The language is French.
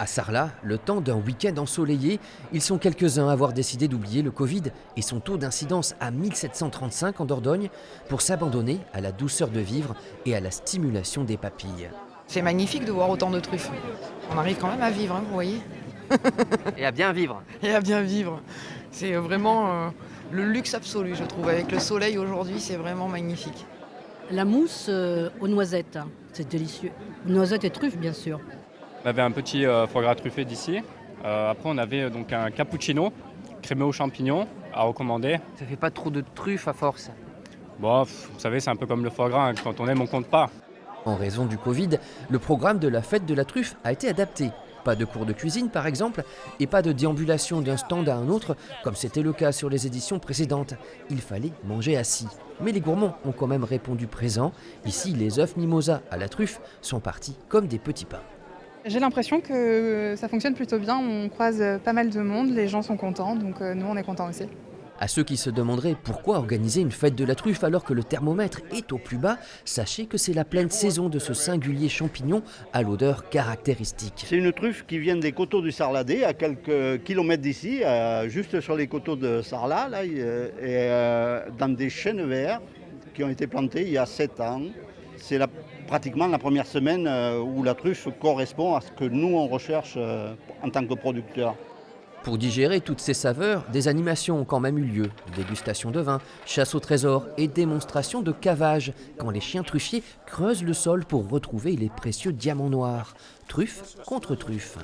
À Sarlat, le temps d'un week-end ensoleillé, ils sont quelques-uns à avoir décidé d'oublier le Covid et son taux d'incidence à 1735 en Dordogne pour s'abandonner à la douceur de vivre et à la stimulation des papilles. C'est magnifique de voir autant de truffes. On arrive quand même à vivre, vous voyez, Et à bien vivre. et à bien vivre. C'est vraiment le luxe absolu, je trouve. Avec le soleil aujourd'hui, c'est vraiment magnifique. La mousse aux noisettes, c'est délicieux. Noisettes et truffes, bien sûr. On avait un petit foie gras truffé d'ici. Après, on avait donc un cappuccino crémé aux champignons à recommander. Ça fait pas trop de truffes à force. Bon, vous savez, c'est un peu comme le foie gras, hein. Quand on aime, on compte pas. En raison du Covid, le programme de la fête de la truffe a été adapté. Pas de cours de cuisine par exemple, et pas de déambulation d'un stand à un autre, comme c'était le cas sur les éditions précédentes. Il fallait manger assis. Mais les gourmands ont quand même répondu présent. Ici, les œufs mimosa à la truffe sont partis comme des petits pains. J'ai l'impression que ça fonctionne plutôt bien, on croise pas mal de monde, les gens sont contents, donc nous on est contents aussi. À ceux qui se demanderaient pourquoi organiser une fête de la truffe alors que le thermomètre est au plus bas, sachez que c'est la pleine saison de ce singulier champignon à l'odeur caractéristique. C'est une truffe qui vient des coteaux du Sarladais, à quelques kilomètres d'ici, juste sur les coteaux de Sarlat, là, dans des chênes verts qui ont été plantés il y a 7 ans. C'est pratiquement la première semaine où la truffe correspond à ce que nous on recherche en tant que producteurs. Pour digérer toutes ces saveurs, des animations ont quand même eu lieu. Dégustation de vin, chasse au trésor et démonstration de cavage, quand les chiens truffiers creusent le sol pour retrouver les précieux diamants noirs. Truffe contre truffe.